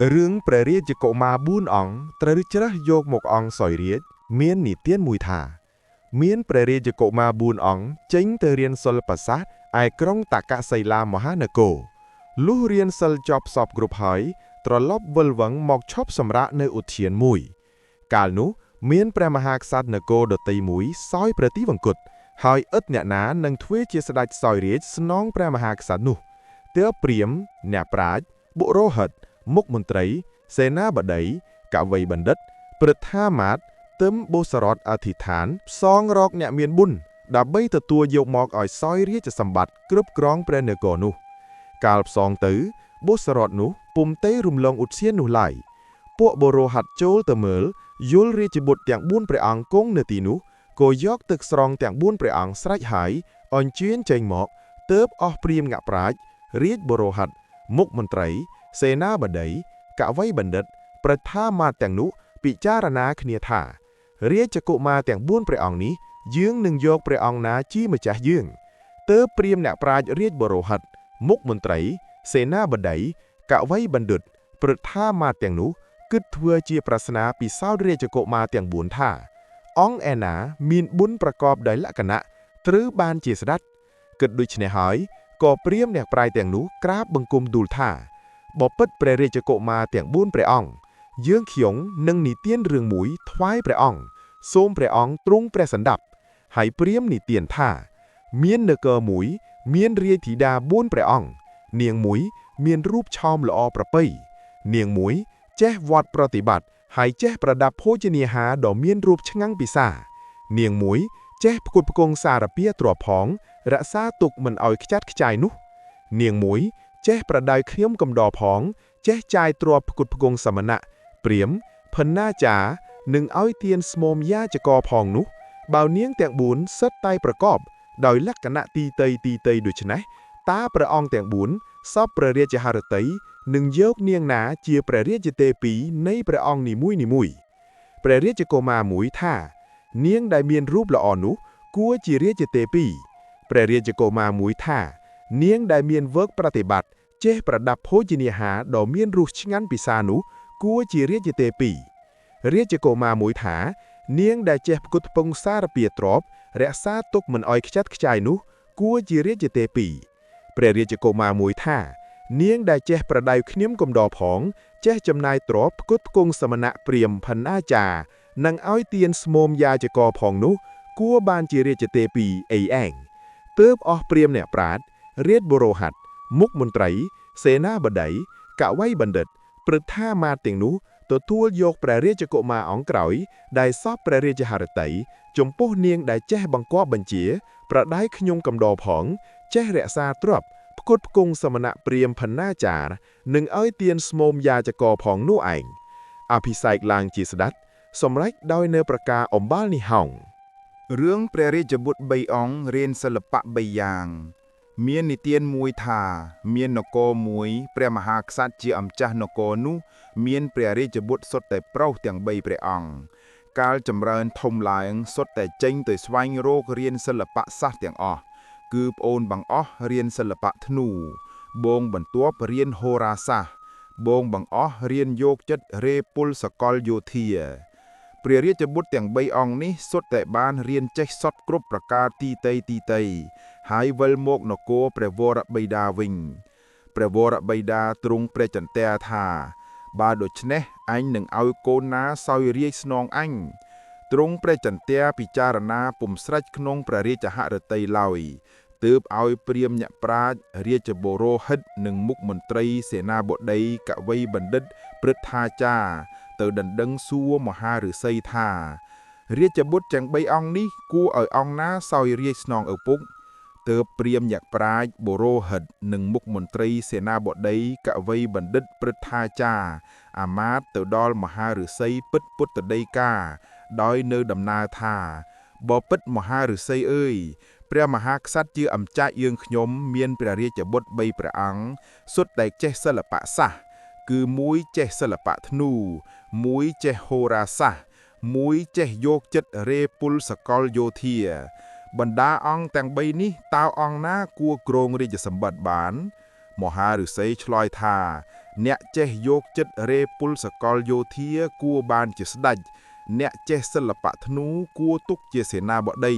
រឿងព្រះរាជកុមារ4អង្គត្រូវជ្រើសយកមកអង្គសោយរាជ្យមាននិទានមួយថាមានព្រះរាជកុមារ4អង្គចេញទៅរៀនសិល្បសាស្ត្រឯក្រុងតាកសីឡាមហានគរលុះរៀនសិលចប់សពគ្រប់ហើយត្រឡប់វិលវឹងមកឈប់សម្រាកនៅឧទ្យានមួយកាលនោះមានព្រះមហាក្សត្រនគរដតីមួយសោយព្រះទីវង្គតហើយឥតអ្នកណានឹងធ្វើជាស្ដេចសោយរាជ្យស្នងព្រះមហាក្សត្រនោះទើបព្រាហ្មណ៍អ្នកប្រាជ្ញបុរោហិតមុខមន្ត្រីសេនាបតីកវីបណ្ឌិតព្រឹទ្ធាមាត្យទឹមបូសរតអធិដ្ឋានផ្សងរកអ្នកមានបុណ្យដើម្បីទទួលយកមកឲ្យសោយរាជសម្បត្តិគ្រប់គ្រងព្រះនគរនោះកាលផ្សងទៅបូសរតនោះពុំទេរំលងឧទ្យាននោះឡើយពួកបរោហិតចូលទៅមើលយល់រាជបុត្រទាំង4ព្រះអង្គគង់នៅទីនោះក៏យកទឹកស្រង់ទាំង4ព្រះអង្គស្រេចហើយអញ្ជើញចេញមកទើបអស់ព្រាហ្មណ៍ញាក់ប្រាជ្ញរាជបរោហិតមុខមន្ត្រីសេនាបតីកវីបណ្ឌិតព្រឹទ្ធាមាត្យទាំងនោះពិចារណាគ្នាថារាជកុមារទាំង4ព្រះអង្គនេះយើងនឹងយកព្រះអង្គណាជាម្ចាស់យើងទើបព្រាហ្មណ៍អ្នកប្រាជ្ញរាជបរោហិតមុខមន្ត្រីសេនាបតីកវីបណ្ឌិតព្រឹទ្ធាមាត្យទាំងនោះគិតធ្វើជាប្រស្នាពិសោធន៍រាជកុមារទាំង4ថាអង្គឯណាមានបុណ្យប្រកបដោយលក្ខណៈត្រូវបានជាស្ដេចគិតដូច្នេះហើយក៏ព្រាហ្មណ៍អ្នកប្រាជ្ញទាំងនោះក្រាបបង្គំទូលថាបពិតព្រះរាជកុមារទាំង4ព្រះអង្គយើងខ្ញុំនឹងនិទានរឿងមួយថ្វាយព្រះអង្គសូមព្រះអង្គទ្រង់ព្រះសណ្ដាប់ហើយព្រាហ្មណ៍និទានថាមាននគរមួយមានរាជធីតា4ព្រះអង្គនាងមួយមានរូបឆោមល្អប្រពៃនាងមួយចេះវត្តប្រតិបត្តិហើយចេះប្រដាប់ភោជនាហារដ៏មានរូបឆ្ងាញ់ពិសានាងមួយចេះផ្គត់ផ្គង់សារពាទ្រព្យផងរក្សាទុកមិនឲ្យខ្ចាត់ខ្ចាយនោះនាងមួយចេះប្រដៅខ្ញុំកំដរផងចេះចាយទ្រព្យផ្គត់ផ្គង់សមណៈព្រាហ្មណ៍ផន្នាចារ្យនឹងឲ្យទានស្មោមយាចកផងនោះបើនាងទាំង4សិតតែប្រកបដោយលក្ខណៈទីតីដូច្នេះតើព្រះអង្គទាំង4សពព្រះរាជហឫទ័យនឹងយកនាងណាជាព្រះរាជទេពីនៃព្រះអង្គនីមួយព្រះរាជកុមារមួយថានាងដែលមានរូបល្អនោះគួរជារាជទេពីព្រះរាជកុមារមួយថានាងដែលមានវឹកប្រតិបត្តិចេះប្រដាប់ភោជនាហារដ៏មានរសឆ្ងាញ់ពិសានោះគួរជារាជទេពីរាជកុមារមួយថានាងដែលចេះផ្គត់ផ្គង់សារពាទ្រព្យរក្សាទុកមិនឲ្យខ្ចាត់ខ្ចាយនោះគួរជារាជទេពីព្រះរាជកុមារមួយថានាងដែលចេះប្រដៅខ្ញុំកំដរផងចេះចំណាយទ្រព្យផ្គត់ផ្គង់សមណៈព្រាហ្មណ៍ផន្នាចារ្យនិងឲ្យទានស្មោមយាចកផងនោះគួរបានជារាជទេពីអីឯងទើបអស់ព្រាហ្មណ៍អ្នកប្រាជ្ញរាជបរោហិតមុខមន្ត្រីសេនាបតីកវីបណ្ឌិតព្រឹទ្ធាមាត្យទាំងនោះទទួលយកព្រះរាជកុមារអង្គក្រោយដែលសពព្រះរាជហឫទ័យចំពោះនាងដែលចេះបង្គាប់បញ្ជាប្រដៅខ្ញុំកំដរផងចេះរក្សាទ្រព្យផ្គត់ផ្គង់សមណៈព្រាហ្មណ៍ផន្នាចារ្យនិងឲ្យទានស្មោមយាចកផងនោះឯងអភិសេកឡើងជាស្ដេចសម្រេចដោយនៅប្រការអំបាលនេះហោងរឿងព្រះរាជបុត្រ3អង្គរៀនសិល្បៈ3យ៉ាងមាននិទានមួយថាមាននគរមួយព្រះមហាក្សត្រជាអម្ចាស់នគរនោះមានព្រះរាជបុត្រសុទ្ធតែប្រុសទាំង3ព្រះអង្គកាលចម្រើនធំឡើងសុទ្ធតែចេញទៅស្វែងរករៀនសិល្បៈសាស្ត្រទាំងអស់គឺប្អូនបង្អស់រៀនសិល្បៈធ្នូបងបន្ទាប់រៀនហោរាសាស្ត្របងបង្អស់រៀនយកចិត្តរេពុលសកលយោធាព្រះរាជបុត្រទាំង3អង្គនេះសុទ្ធតែបានរៀនចេះសតគ្រប់ប្រការទីតីហើយវិលមកនគរព្រះវរបិតាវិញព្រះវរបិតាទ្រង់ព្រះចន្ទៈថាបើដូច្នេះអញនឹងឲ្យកូនណាសោយរាជស្នងអញទ្រង់ព្រះចន្ទៈពិចារណាពុំស្រេចក្នុងព្រះរាជហឫទ័យឡើយទើបឲ្យព្រាហ្មណ៍អ្នកប្រាជ្ញរាជបរោហិតនិងមុខមន្ត្រីសេនាបតីកវីបណ្ឌិតព្រឹទ្ធាចារ្យទៅដណ្ដឹងសួរមហាឫសីថារាជបុត្រទាំង3អង្គនេះគួរឲ្យអង្គណាសោយរាជស្នងឪពុកទើបព្រាហ្មណ៍ញាក់ប្រាជ្ញបរោហិតនិងមុខមន្ត្រីសេនាបតីកវីបណ្ឌិតព្រឹទ្ធាចារ្យអាមាត្យទៅដល់មហាឫសីពិតពុទ្ធដីកាដោយនៅដំណើរថាបពិតមហាឫសីអើយព្រះមហាក្សត្រជាអម្ចាស់យើងខ្ញុំមានព្រះរាជបុត្រ3ព្រះអង្គសុទ្ធតែចេះសិល្បៈសាស្ត្រគឺមួយចេះសិល្បៈធ្នូមួយចេះហោរាសាស្ត្រមួយចេះយកចិត្តរេពុលសកលយោធាបណ្ដាអង្គទាំង3នេះតើអង្គណាគួរគ្រងរាជសម្បត្តិបាន មហាឫសីឆ្លើយថាអ្នកចេះយកចិត្តរេពុលសកលយោធាគួរបានជាស្ដេចអ្នកចេះសិល្បៈធ្នូគួរទុកជាសេនាបតី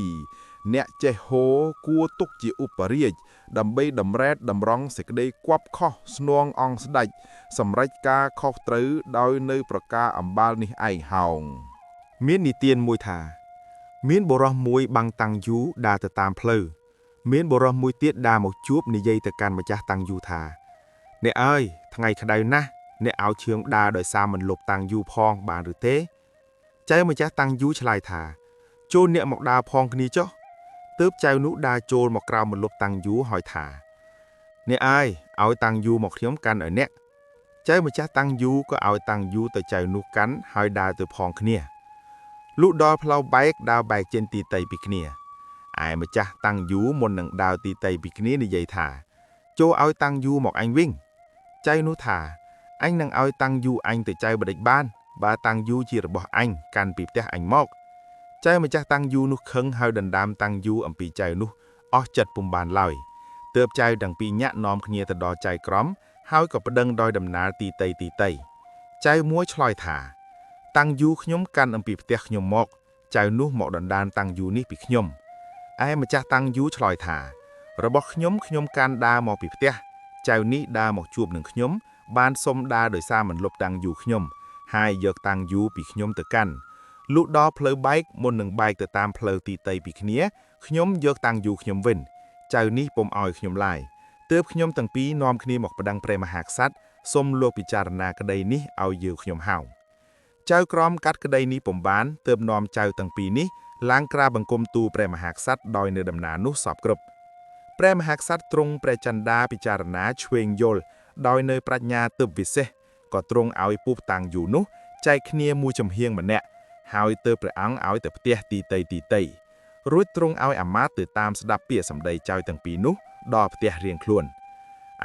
អ្នកចេះហូរគួរទុកជាឧបរាជដើម្បីតម្រែតតម្រង់សេចក្តីគប់ខុសស្នងអង្គស្ដេចសម្រេចការខុសត្រូវដោយនៅប្រការអំបាលនេះឯងហោងមាននិទានមួយថាមានបុរសមួយបាំងតាំងយូដើរទៅតាមផ្លូវមានបុរសមួយទៀតដើរមកជួបនិយាយទៅកាន់ម្ចាស់តាំងយូថាអ្នកអើយថ្ងៃក្តៅណាស់អ្នកឲ្យឈឿងដើរដោយសារមិនលុបតាំងយូផងបានឬទេចៅម្ចាស់តាំងយូឆ្លើយថាចូលអ្នកមកដើរផងគ្នាចុះទើបចៅនោះដើរចូលមកក្រោមបន្លប់តាំងយូហើយថាអ្នកអើយឲ្យតាំងយូមកខ្ញុំកាន់ឲ្យអ្នកចៅម្ចាស់តាំងយូក៏ឲ្យតាំងយូទៅចៅនោះកាន់ហើយដើរទៅផងគ្នាលុះដល់ផ្លូវបែកដើរបែកចេញទីតីពីគ្នាឯម្ចាស់តាំងយូមុននឹងដើរទីតីពីគ្នានិយាយថាចូលឲ្យតាំងយូមកអញវិញចៅនោះថាអញនឹងឲ្យតាំងយូអញទៅចៅបដិចបានបើតាំងយូជារបស់អញកាន់ពីផ្ទះអញមកចៅម្ចាស់តាំងយូនោះខឹងហើយដណ្ដើមតាំងយូអំពីចៅនោះអស់ចិត្តពុំបានឡើយទើបចៅទាំងពីរញាក់នាំគ្នាទៅដល់ចៅក្រមហើយក៏ប្តឹងដោយដំណើរទីតីចៅមួយឆ្លើយថាតាំងយូខ្ញុំកាន់អំពីផ្ទះខ្ញុំមកចៅនោះមកដណ្ដើមតាំងយូនេះពីខ្ញុំឯម្ចាស់តាំងយូឆ្លើយថារបស់ខ្ញុំកាន់ដើរមកពីផ្ទះចៅនេះដើរមកជួបនឹងខ្ញុំបានសុំដើរដោយសារមិនលុបតាំងយូខ្ញុំហើយយកតាំងយូពីខ្ញុំទៅកាន់លុះដល់ផ្លូវបែកមុននឹងបែកទៅតាមផ្លូវទីតីពីគ្នាខ្ញុំយកតាំងយូខ្ញុំវិញចៅនេះពុំឲ្យខ្ញុំឡើយទើបខ្ញុំទាំងពីរនាំគ្នាមកប្តឹងព្រះមហាក្សត្រសុំលោកពិចារណាក្តីនេះឲ្យយើងខ្ញុំហៅចៅក្រមកាត់ក្តីនេះពុំបានទើបនាំចៅទាំងពីរនេះឡើងក្រាបបង្គំទូលព្រះមហាក្សត្រដោយនៅដំណើរនោះសពគ្រប់ព្រះមហាក្សត្រទ្រង់ព្រះចន្ទាពិចារណាឆ្វេងយល់ដោយនៅប្រាជ្ញាទើបវិសេសក៏ទ្រង់ឲ្យពុះតាំងយូនោះចែកគ្នាមួយចំហៀងម្នាក់ហើយទើបព្រះអង្គឲ្យទៅផ្ទះទីតីរួចទ្រង់ឲ្យអាមាត្យទៅតាមស្ដាប់ពាក្យសម្ដីចៅទាំងពីរនោះដល់ផ្ទះរៀងខ្លួន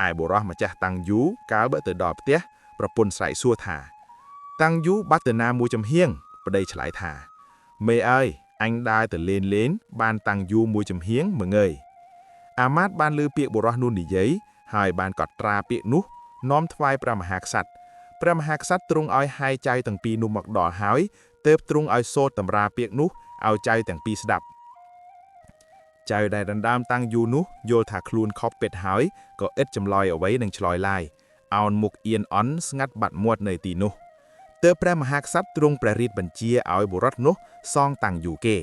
ឯបុរសម្ចាស់តាំងយូកាលបើទៅដល់ផ្ទះប្រពន្ធស្រែកសួរថាតាំងយូបាត់ទៅណាមួយចំហៀងប្តីឆ្លើយថាមេអើយអញដើរទៅលេងបានតាំងយូមួយចំហៀងមើងើយអាមាត្យបានឮពាក្យបុរសនោះនិយាយហើយបានកត់ត្រាពាក្យនោះនាំថ្វាយព្រះមហាក្សត្រព្រះមហាក្សត្រទ្រង់ឲ្យហាយចៅទាំងពីរនោះមកដល់ហើយទើបទ្រង់ឲ្យសូត្រតម្រាពាក្យនោះឲ្យចៅទាំងពីរស្ដាប់ចៅដែលដណ្ដើមតាំងយូនោះយល់ថាខ្លួនខុសពេតហើយក៏ឥតចម្លើយអ្វីនឹងឆ្លើយឡាយអោនមុខអៀនអន់ស្ងាត់បាត់មាត់នៅទីនោះទើបព្រះមហាក្សត្រទ្រង់ព្រះរាជបញ្ជាឲ្យបុរសនោះសងតាំងយូគេ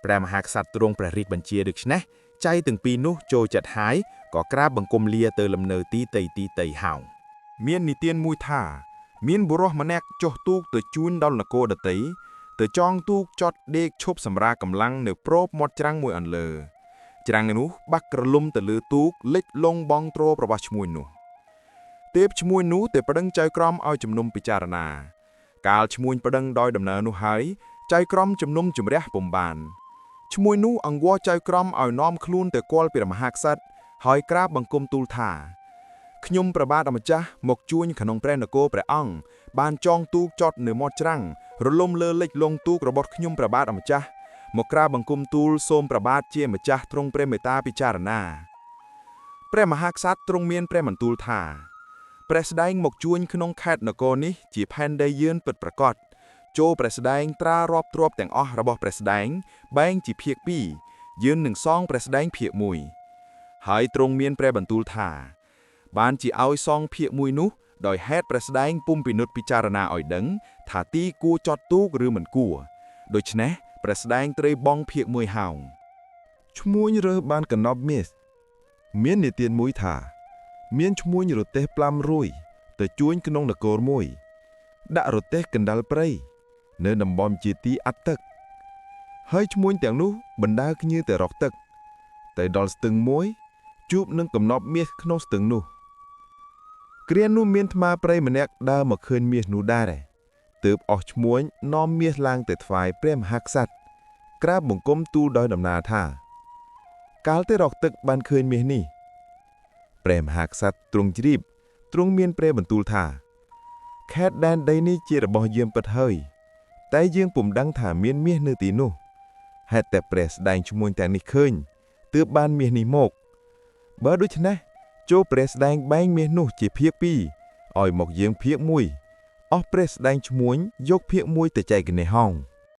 ព្រះមហាក្សត្រទ្រង់ព្រះរាជបញ្ជាដូច្នេះចៅទាំងពីរនោះចូលចិត្តហើយក៏ក្រាបបង្គំលាទៅលំនៅទីតីហោងមាននិទានមួយថាមានបុរសម្នាក់ចុះទូកទៅជួញដល់នគរដតីទៅចងទូកចតដេកឈប់សម្រាកកម្លាំងនៅប្រពមាត់ច្រាំងមួយអន្លើច្រាំងនោះបាក់ក្រលុំទៅលើទូកលិចលងបងទ្ររបស់ឈ្មួញនោះទេពឈ្មួញនោះទៅប្តឹងចៅក្រមឲ្យជំនុំពិចារណាកាលឈ្មួញប្តឹងដោយដំណើរនោះហើយចៅក្រមជំនុំជម្រះពុំបានឈ្មួញនោះអង្វរចៅក្រមឲ្យនាំខ្លួនទៅគាល់ព្រះមហាក្សត្រហើយក្រាបបង្គំទូលថាខ្ញុំព្រះបាទអម្ចាស់មកជួញក្នុងព្រះនគរព្រះអង្គបានចងទូកចតនៅមាត់ច្រាំងរលំលើលិចលងទូករបស់ខ្ញុំព្រះបាទអម្ចាស់មកក្រាបបង្គំទូលសូមព្រះបាទជាម្ចាស់ទ្រង់ព្រះមេត្តាពិចារណាព្រះមហាក្សត្រទ្រង់មានព្រះបន្ទូលថាព្រះស្ដែងមកជួញក្នុងខេត្តនគរនេះជាផែនដីយឿនពិតប្រាកដចូលព្រះស្ដែងត្រារាប់ទ្រព្យទាំងអស់របស់ព្រះស្ដែងបែងជាភាគ2យឿននឹងសងព្រះស្ដែងភាគ1ហើយទ្រង់មានព្រះបន្ទូលថាបានជាឲ្យសងភាគ1នោះដោយហេតុព្រះស្ដែងពុំពិនិត្យពិចារណាឲ្យដឹងថាទីគួរចតទូកឬមិនគួរដូច្នេះព្រះស្ដែងត្រូវបង់ភាគ1ហោងឈ្មួញរើសបានកណប់មាសមាននិទានមួយថាមានឈ្មួញរទេះ5រួយទៅជួញក្នុងនគរមួយដាក់រទេះកណ្ដាលព្រៃនៅតំបន់ជាទីអត់ទឹកហើយឈ្មួញទាំងនោះបណ្ដើរគ្នាទៅរកទឹកទៅដល់ស្ទឹងមួយជួបនឹងកំណប់មាសក្នុងស្ទឹងនោះគ្រានោះមានថ្មព្រៃម្នាក់ដើរមកឃើញមាសនោះដែរទើបអស់ឈ្មួញនាំមាសឡើងទៅថ្វាយព្រះមហាក្សត្រក្រាបបង្គំទូលដោយដំណើរថាកាលទៅរកទឹកបានឃើញមាសនេះព្រះមហាក្សត្រទ្រង់ជ្រាបទ្រង់មានព្រះបន្ទូលថាខេត្តដែនដីនេះជារបស់យើងពិតហើយតែយើងពុំដឹងថាមានមាសនៅទីនោះហេតុតែព្រះស្ដែងឈ្មួញទាំងនេះឃើញទើបបានមាសនេះមកបើដូច្នេះ ចូលព្រះស្ដែងបែងមាសនោះជាភាគពីរឲ្យមកយើងភាគមួយអស់ព្រះស្ដែងឈ្មួញយកភាគមួយទៅចែកគ្នាហោង